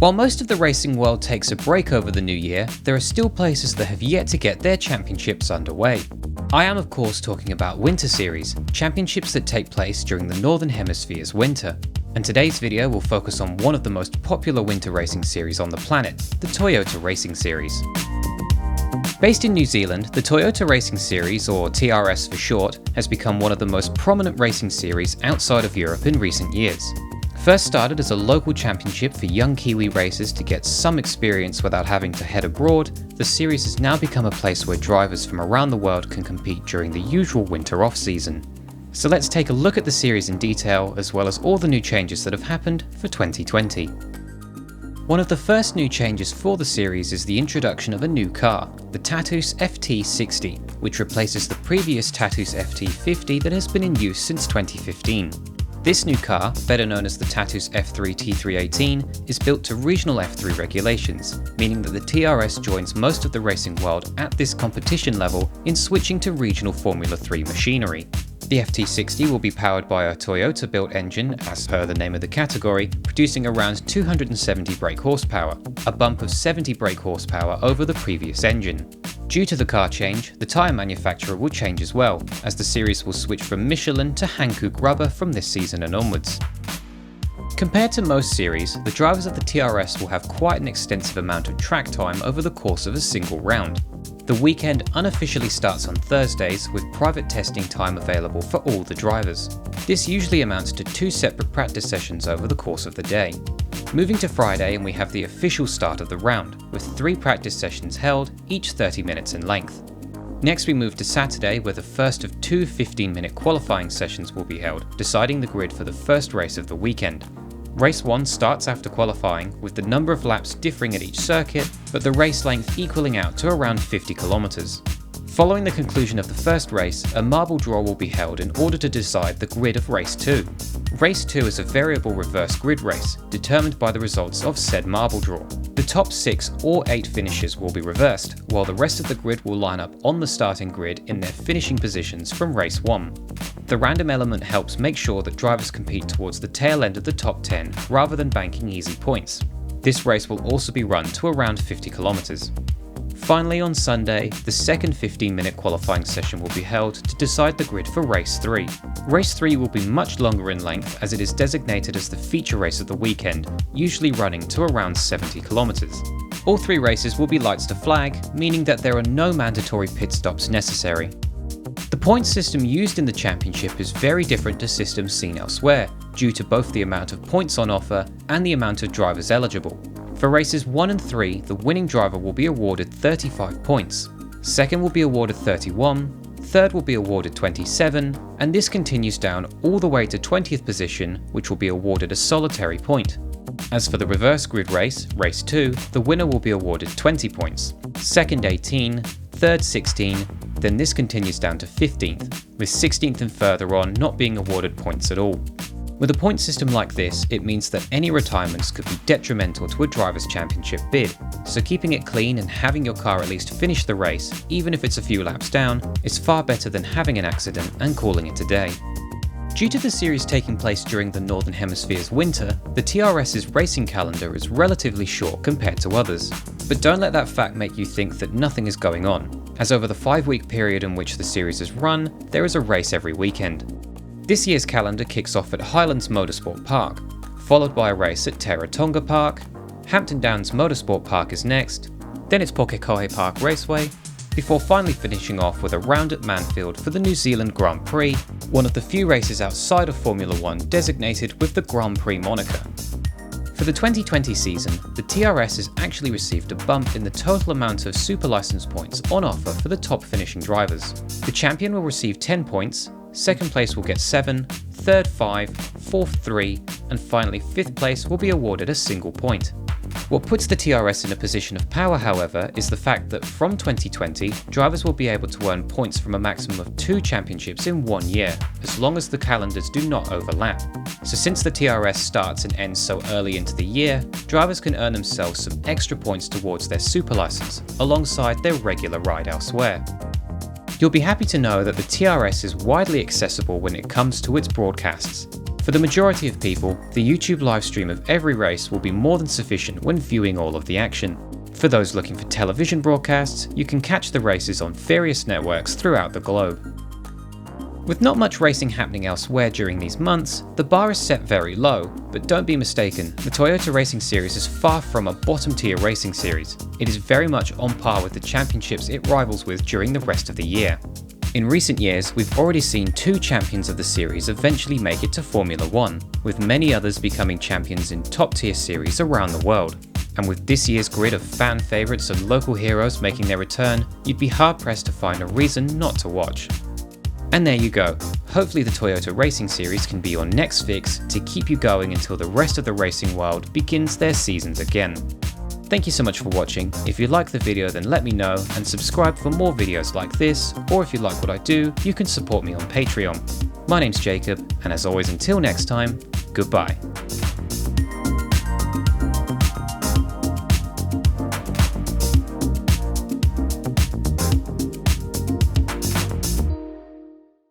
While most of the racing world takes a break over the new year, there are still places that have yet to get their championships underway. I am of course talking about Winter Series, championships that take place during the Northern Hemisphere's winter. And today's video will focus on one of the most popular winter racing series on the planet, the Toyota Racing Series. Based in New Zealand, the Toyota Racing Series, or TRS for short, has become one of the most prominent racing series outside of Europe in recent years. First started as a local championship for young Kiwi racers to get some experience without having to head abroad, the series has now become a place where drivers from around the world can compete during the usual winter off-season. So let's take a look at the series in detail, as well as all the new changes that have happened for 2020. One of the first new changes for the series is the introduction of a new car, the Tatus FT60, which replaces the previous Tatus FT50 that has been in use since 2015. This new car, better known as the Tatus F3 T318, is built to regional F3 regulations, meaning that the TRS joins most of the racing world at this competition level in switching to regional Formula 3 machinery. The FT60 will be powered by a Toyota-built engine, as per the name of the category, producing around 270 brake horsepower, a bump of 70 brake horsepower over the previous engine. Due to the car change, the tyre manufacturer will change as well, as the series will switch from Michelin to Hankook rubber from this season and onwards. Compared to most series, the drivers of the TRS will have quite an extensive amount of track time over the course of a single round. The weekend unofficially starts on Thursdays, with private testing time available for all the drivers. This usually amounts to 2 separate practice sessions over the course of the day. Moving to Friday, and we have the official start of the round, with 3 practice sessions held, each 30 minutes in length. Next we move to Saturday, where the first of 2 15-minute qualifying sessions will be held, deciding the grid for the first race of the weekend. Race 1 starts after qualifying, with the number of laps differing at each circuit, but the race length equaling out to around 50 kilometers. Following the conclusion of the first race, a marble draw will be held in order to decide the grid of Race 2. Race 2 is a variable reverse grid race, determined by the results of said marble draw. The top 6 or 8 finishers will be reversed, while the rest of the grid will line up on the starting grid in their finishing positions from Race 1. The random element helps make sure that drivers compete towards the tail end of the top 10 rather than banking easy points. This race will also be run to around 50 kilometers. Finally, on Sunday, the second 15-minute qualifying session will be held to decide the grid for Race 3. Race 3 will be much longer in length, as it is designated as the feature race of the weekend, usually running to around 70 kilometers. All 3 races will be lights to flag, meaning that there are no mandatory pit stops necessary. The point system used in the championship is very different to systems seen elsewhere, due to both the amount of points on offer and the amount of drivers eligible. For races 1 and 3, the winning driver will be awarded 35 points, second will be awarded 31, third will be awarded 27, and this continues down all the way to 20th position, which will be awarded a solitary point. As for the reverse grid race, Race 2, the winner will be awarded 20 points, second 18, third 16, then this continues down to 15th, with 16th and further on not being awarded points at all. With a point system like this, it means that any retirements could be detrimental to a driver's championship bid, so keeping it clean and having your car at least finish the race, even if it's a few laps down, is far better than having an accident and calling it a day. Due to the series taking place during the Northern Hemisphere's winter, the TRS's racing calendar is relatively short compared to others. But don't let that fact make you think that nothing is going on, as over the 5-week period in which the series is run, there is a race every weekend. This year's calendar kicks off at Highlands Motorsport Park, followed by a race at Teretonga Park, Hampton Downs Motorsport Park is next, then it's Pokekohe Park Raceway, before finally finishing off with a round at Manfield for the New Zealand Grand Prix, one of the few races outside of Formula 1 designated with the Grand Prix moniker. For the 2020 season, the TRS has actually received a bump in the total amount of super license points on offer for the top finishing drivers. The champion will receive 10 points, second place will get 7, third 5, fourth 3, and finally 5th place will be awarded a single point. What puts the TRS in a position of power, however, is the fact that from 2020, drivers will be able to earn points from a maximum of 2 championships in 1 year, as long as the calendars do not overlap. So since the TRS starts and ends so early into the year, drivers can earn themselves some extra points towards their super license, alongside their regular ride elsewhere. You'll be happy to know that the TRS is widely accessible when it comes to its broadcasts. For the majority of people, the YouTube livestream of every race will be more than sufficient when viewing all of the action. For those looking for television broadcasts, you can catch the races on various networks throughout the globe. With not much racing happening elsewhere during these months, the bar is set very low, but don't be mistaken, the Toyota Racing Series is far from a bottom tier racing series. It is very much on par with the championships it rivals with during the rest of the year. In recent years, we've already seen 2 champions of the series eventually make it to Formula 1, with many others becoming champions in top tier series around the world. And with this year's grid of fan favourites and local heroes making their return, you'd be hard pressed to find a reason not to watch. And there you go. Hopefully the Toyota Racing Series can be your next fix to keep you going until the rest of the racing world begins their seasons again. Thank you so much for watching. If you like the video, then let me know and subscribe for more videos like this, or if you like what I do, you can support me on Patreon. My name's Jacob, and as always until next time, goodbye.